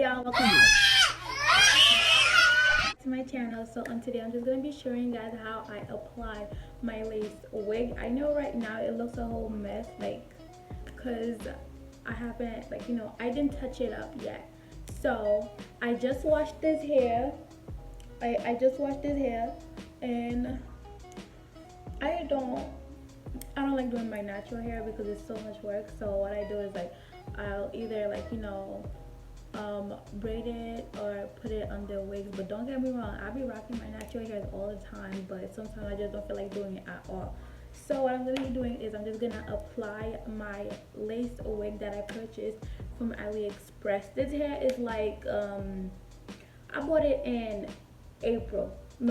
y'all, welcome back to my channel. So on today I'm just going to be showing you guys how I apply my lace wig. I know right now it looks a whole mess, like, because I haven't, like, I didn't touch it up yet. So I just washed this hair. I just washed this hair, and I don't like doing my natural hair because it's so much work. So what I do is, like, I'll either, like, braid it or put it under wigs. But don't get me wrong, I be rocking my natural hairs all the time, but sometimes I just don't feel like doing it at all. So what I'm gonna be doing is I'm just gonna apply my lace wig that I purchased from AliExpress. This hair is like I bought it in April. I'm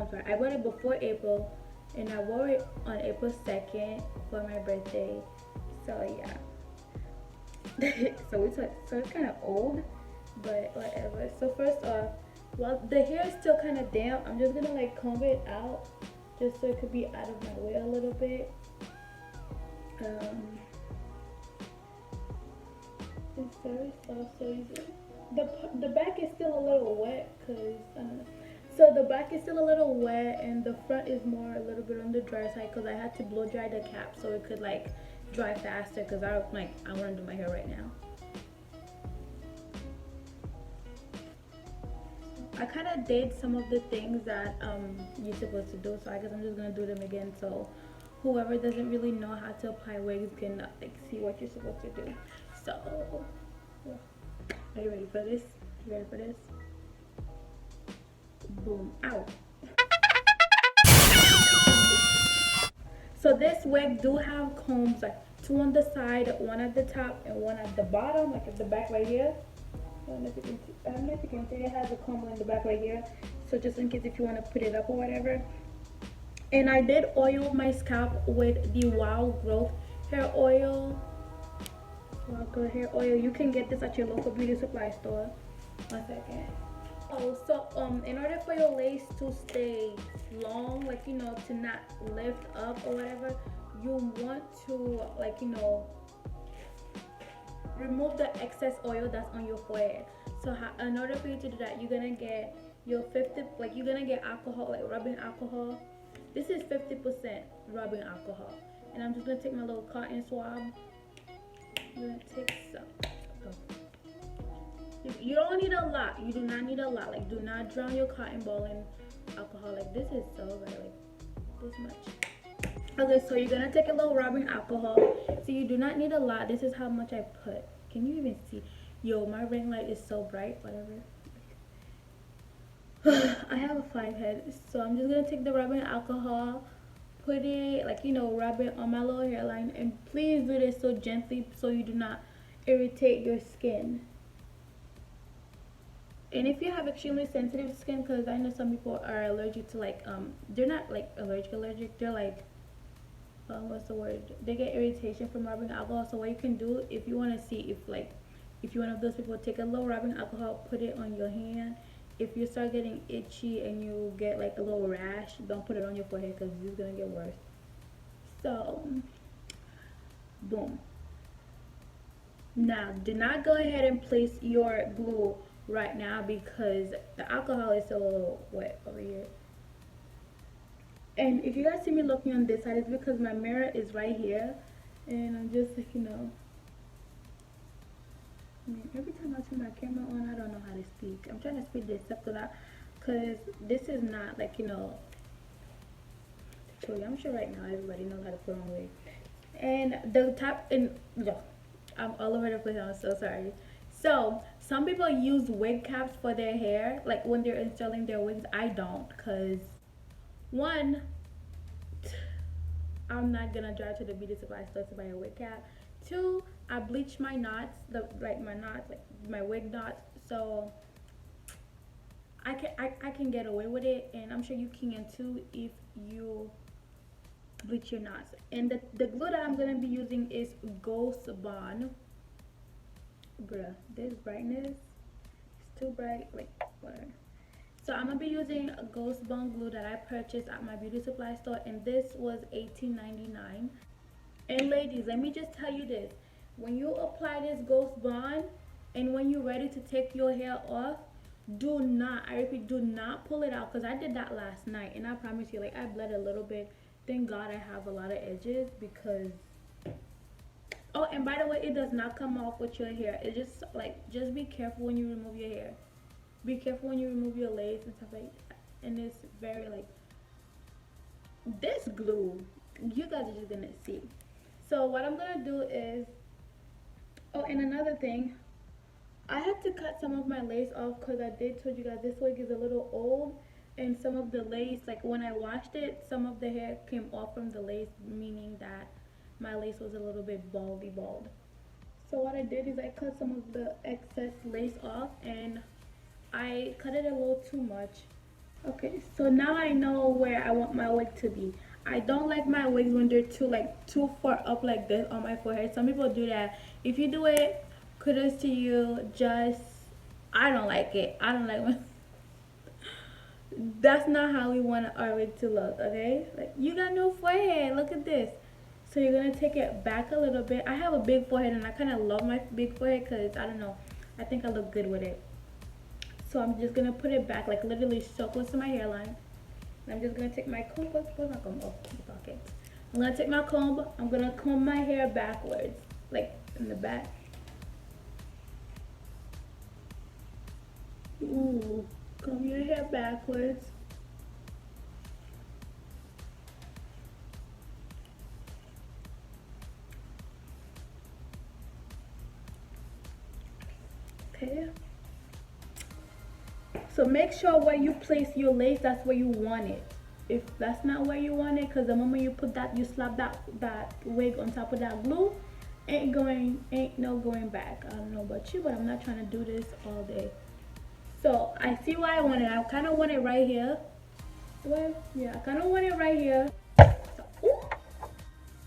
sorry, I bought it before April, and I wore it on April 2nd for my birthday. So yeah. so it's kind of old, but whatever. So first off, while the hair is still kind of damp, I'm just gonna, like, comb it out just so it could be out of my way a little bit. It's very soft, so easy. The back is still a little wet because I don't know. So the back is still a little wet, and the front is more a little bit on the dry side because I had to blow dry the cap so it could, like, dry faster, because I want to do my hair right now. I kind of did some of the things that you're supposed to do, so I guess I'm just gonna do them again, so whoever doesn't really know how to apply wigs can, like, see what you're supposed to do. So are you ready for this? You ready for this? Boom. Ow. So this wig do have combs, like, two on the side, one at the top and one at the bottom, like at the back right here. I don't know if you can see, it has a comb in the back right here, so just in case if you want to put it up or whatever. And I did oil my scalp with the Wild Growth hair oil. Wild Growth hair oil. You can get this at your local beauty supply store. 1 second. Oh, so in order for your lace to stay long, like, to not lift up or whatever, you want to, like, remove the excess oil that's on your forehead. So in order for you to do that, you're gonna get your 50, like, you're gonna get alcohol, like rubbing alcohol. This is 50% rubbing alcohol, and I'm just gonna take my little cotton swab. I'm gonna take some. You don't need a lot. You do not need a lot. Like, do not drown your cotton ball in alcohol. Like, this is so right, like this much. Okay, so you're gonna take a little rubbing alcohol. So you do not need a lot. This is how much I put. Can you even see? Yo, my ring light is so bright. Whatever. I have a 5 head, so I'm just gonna take the rubbing alcohol, put it, like, rub it on my lower hairline, and please do this so gently so you do not irritate your skin. And if you have extremely sensitive skin, because I know some people are allergic to, like, they're not, like, allergic, they're, like, what's the word, they get irritation from rubbing alcohol. So what you can do, if you want to see if you're one of those people, take a little rubbing alcohol, put it on your hand. If you start getting itchy and you get, like, a little rash, don't put it on your forehead because it's gonna get worse. So boom. Now do not go ahead and place your glue right now because the alcohol is still a little wet over here. And if you guys see me looking on this side, it's because my mirror is right here, and I'm just, like, every time I turn my camera on, I don't know how to speak. I'm trying to speed this up because this is not, like, I'm sure right now everybody knows how to put on wig. And the top, and I'm all over the place, I'm so sorry. So some people use wig caps for their hair, like when they're installing their wigs. I don't, because one, I'm not gonna drive to the beauty supply store to buy a wig cap. Two, I bleach my knots, my wig knots, so I can get away with it, and I'm sure you can too if you bleach your knots. And the glue that I'm gonna be using is Ghost Bond. Bruh, this brightness is too bright, like, whatever. So I'm gonna be using a Ghost Bond glue that I purchased at my beauty supply store, and this was $18.99. And ladies, let me just tell you this: when you apply this Ghost Bond, And when you're ready to take your hair off, do not, I repeat, do not pull it out, because I did that last night and I promise you, like, I bled a little bit. Thank God I have a lot of edges because, oh, and by the way, it does not come off with your hair. It just, like, just be careful when you remove your hair. Be careful when you remove your lace and stuff like that. And it's very, like, this glue, you guys are just gonna see. So what I'm gonna do is, oh, and another thing, I had to cut some of my lace off because I did told you guys this wig is a little old, and some of the lace, like when I washed it, some of the hair came off from the lace, meaning that my lace was a little bit baldy bald. So what I did is I cut some of the excess lace off, and I cut it a little too much. Okay, so now I know where I want my wig to be. I don't like my wigs when they're too far up like this on my forehead. Some people do that. If you do it, kudos to you. Just, I don't like it. I don't like when that's not how we want our wig to look, okay? Like, you got no forehead. Look at this. So you're gonna take it back a little bit. I have a big forehead and I kind of love my big forehead because I don't know, I think I look good with it. So I'm just gonna put it back, like literally so close to my hairline. And I'm just gonna take my comb. Where's my comb? Oh, in the pocket. I'm gonna take my comb. I'm gonna comb my hair backwards, like in the back. Ooh, comb your hair backwards. Okay. So make sure where you place your lace, that's where you want it. If that's not where you want it, because the moment you put that, you slap that wig on top of that glue, ain't no going back. I don't know about you, but I'm not trying to do this all day. So I see where I want it. I kind of want it right here. Well, yeah, I kind of want it right here.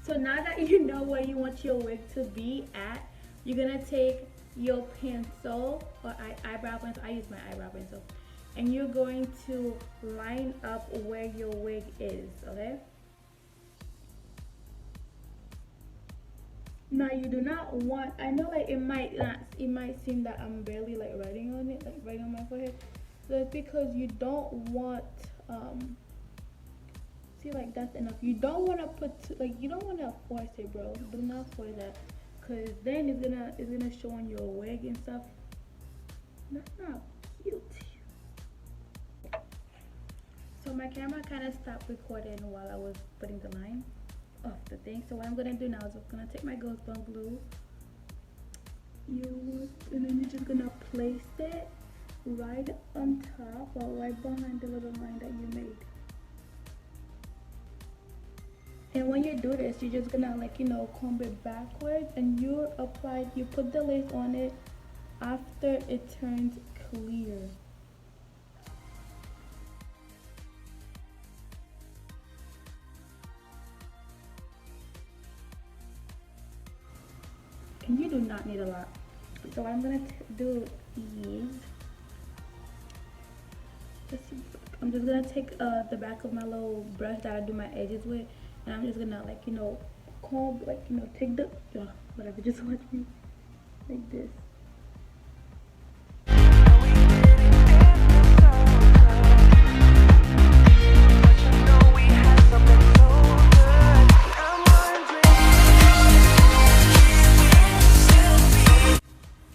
So now that you know where you want your wig to be at, you're gonna take your pencil or eyebrow pencil. I use my eyebrow pencil, and you're going to line up where your wig is. Okay. Now you do not want. I know, like, it might not. It might seem that I'm barely like writing on it, like right on my forehead. That's because you don't want. See, like, that's enough. You don't want to put like, you don't want to force it, bro. Do not force that, cause then it's gonna show on your wig and stuff. That's not cute. So my camera kind of stopped recording while I was putting the line of the thing. So what I'm gonna do now is I'm gonna take my ghost bond glue, and then you're just gonna place it right on top or right behind the little line that you made. And when you do this, you're just gonna, like, comb it backwards, and you put the lace on it after it turns clear. And you do not need a lot. So what I'm gonna do is, I'm just gonna take the back of my little brush that I do my edges with, and I'm just gonna, like, comb, like, take the whatever, just watch me like this.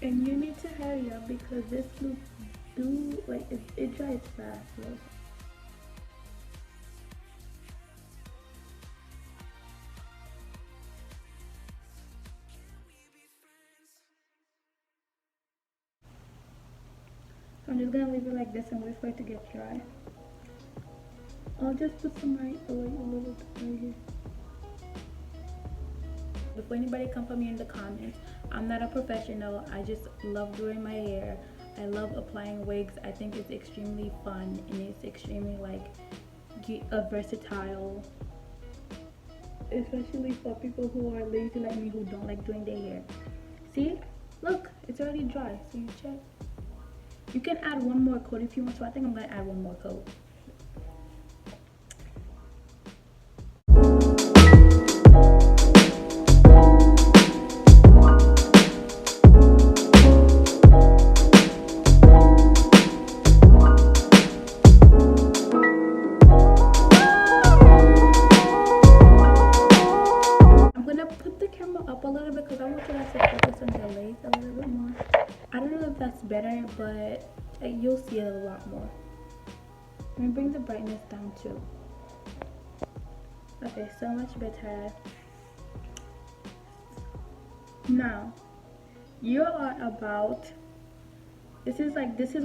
And you need to hurry up because this look it dries fast. Look. So I'm just gonna leave it like this and wait for it to get dry. I'll just put some a little bit right here. Before anybody come for me in the comments, I'm not a professional. I just love doing my hair. I love applying wigs. I think it's extremely fun, and it's extremely, like, versatile, especially for people who are lazy like me, who don't like doing their hair. See, look, it's already dry. So you check. You can add one more coat if you want to. I think I'm gonna add one more coat. I don't know if that's better, but you'll see it a lot more. Let me bring the brightness down too. Okay, so much better. Now, you are about, this is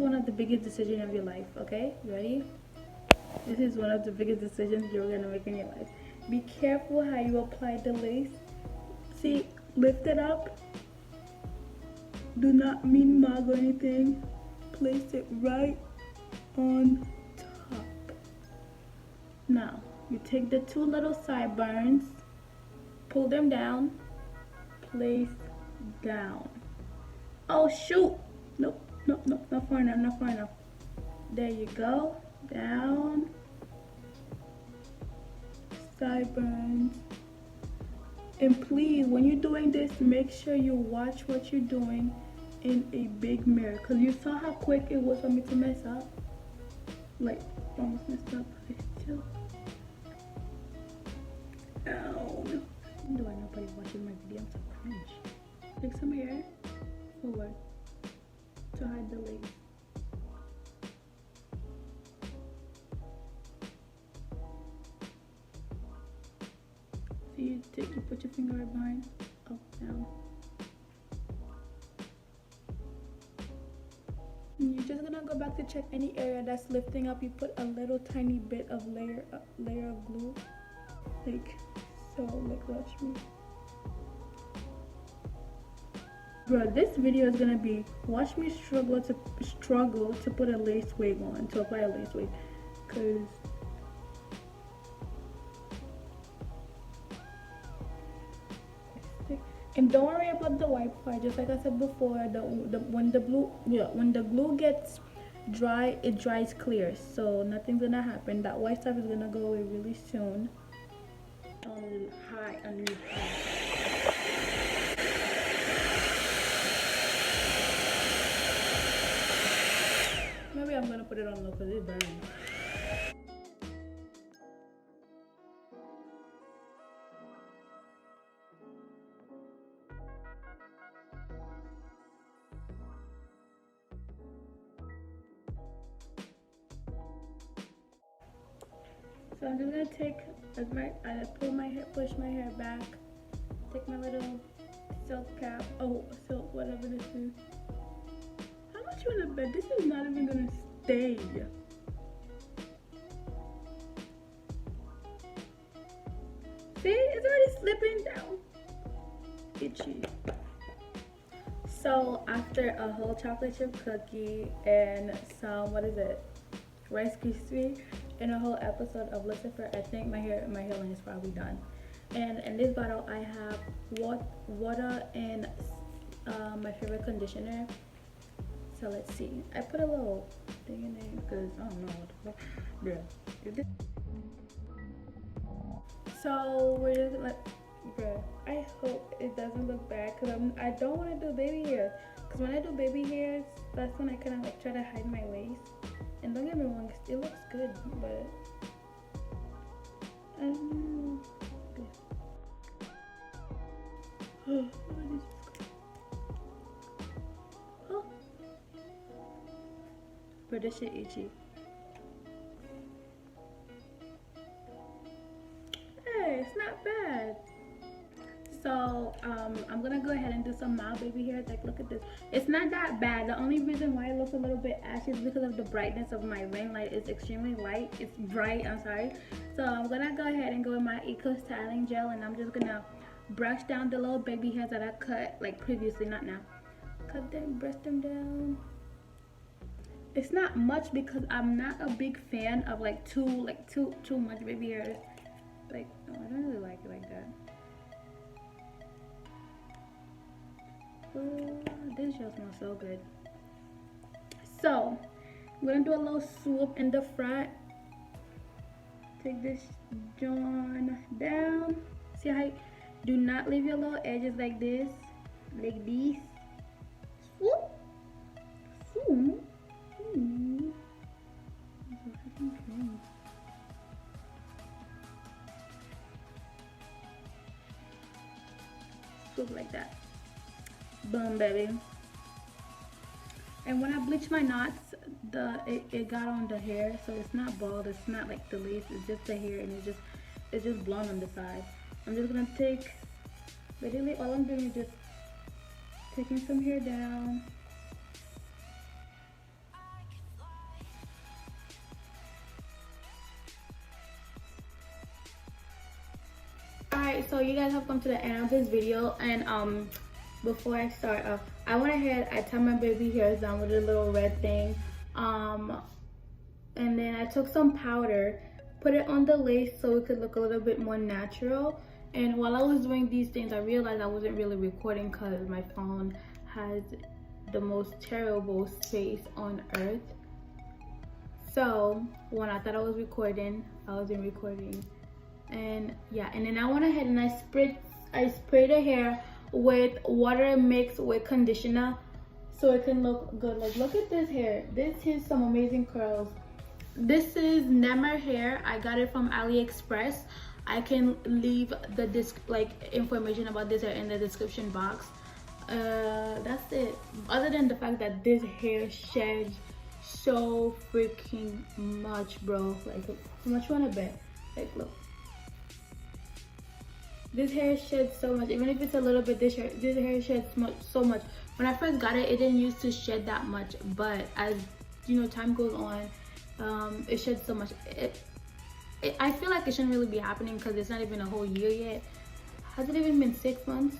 one of the biggest decisions of your life, okay? Ready? This is one of the biggest decisions you're gonna make in your life. Be careful how you apply the lace. See, lift it up. Do not mean mug or anything. Place it right on top. Now, you take the two little sideburns, pull them down, place down. Oh shoot! Nope, nope, nope, not far enough, not far enough. There you go, down. Sideburns. And please, when you're doing this, make sure you watch what you're doing in a big mirror, because you saw how quick it was for me to mess up. Like, almost messed up, but it's still. Ow. Do I nobody watching my video? I'm so cringe. Take some hair forward to hide the lace. See, you put your finger right behind, up, down. And you're just gonna go back to check any area that's lifting up. You put a little tiny bit of layer of glue, like so. Like, watch me. Bro, this video is gonna be watch me struggle to put a lace wig on, to apply a lace wig, cause and don't worry about the white part. Just like I said before, when the glue gets dry, it dries clear, so nothing's gonna happen. That white stuff is gonna go away really soon. High underneath. Maybe I'm gonna put it on low because it's burning. So I'm just gonna take I push my hair back, take my little silk cap. Oh, silk, whatever this is. How much you wanna bet? This is not even gonna stay. See, it's already slipping down. Itchy. So after a whole chocolate chip cookie and some, what is it, Rice Krispie, and a whole episode of Lucifer, I think my hairline is probably done. And in this bottle I have water and my favorite conditioner. So let's see. I put a little thing in there because I don't know what the fuck. So we're just gonna, bruh, I hope it doesn't look bad, because I don't want to do baby hair, because when I do baby hairs, that's when I kind of like try to hide my lace. And don't get me wrong, it looks good, but I don't know. Oh, but this shit itchy. Hey, it's not bad. So I'm gonna go ahead and do some mild baby hair. Like, look at this. It's not that bad. The only reason why it looks a little bit ashy is because of the brightness of my ring light. It's extremely light. It's bright, I'm sorry. So I'm gonna go ahead and go with my Eco Styling Gel, and I'm just gonna brush down the little baby hairs that I cut like previously, not now. Cut them, brush them down. It's not much because I'm not a big fan of like too much baby hairs. Like, no, I don't really like it like that. This gel smells so good. So I'm gonna do a little swoop in the front. Take this John down. See how do not leave your little edges like this, like this. Swoop, swoop. Swoop like that. Boom, baby. And when I bleach my knots, it got on the hair, so it's not bald. It's not like the lace. It's just the hair, and it's just blonde on the side. I'm just gonna take, literally all I'm doing is just taking some hair down. Alright, so you guys have come to the end of this video, and before I start off, I went ahead, I tied my baby hairs down with a little red thing, and then I took some powder, put it on the lace so it could look a little bit more natural. And while I was doing these things, I realized I wasn't really recording because my phone has the most terrible space on earth. So when I thought I was recording, I wasn't recording. And yeah, and then I went ahead and I sprayed the hair with water mixed with conditioner so it can look good. Like, look at this hair. This is some amazing curls. This is nemmer hair. I got it from AliExpress. I can leave the information about this hair in the description box. That's it. Other than the fact that this hair sheds so freaking much, bro. Like, how much you wanna bet? Like, look. This hair sheds so much. Even if it's a little bit, this hair sheds so much. When I first got it, it didn't used to shed that much, but as you know, time goes on, it sheds so much. I feel like it shouldn't really be happening because it's not even a whole year yet. Has it even been 6 months?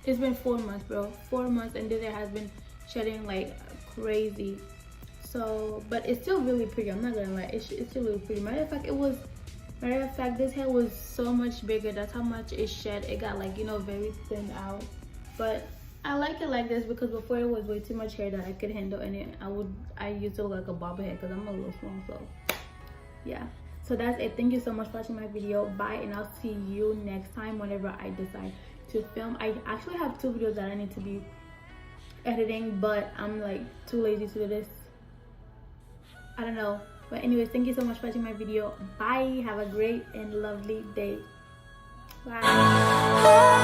It's been 4 months, bro. 4 months, and this hair has been shedding like crazy. So, but it's still really pretty. I'm not gonna lie, it's still really pretty. Matter of fact, this hair was so much bigger. That's how much it shed. It got like, you know, very thin out. But I like it like this because before it was way too much hair that I could handle, and I used to look like a bobblehead because I'm a little small. So yeah, so that's it. Thank you so much for watching my video. Bye, and I'll see you next time whenever I decide to film. I actually have 2 videos that I need to be editing, but I'm like too lazy to do this. I don't know. But anyways, thank you so much for watching my video. Bye. Have a great and lovely day. Bye.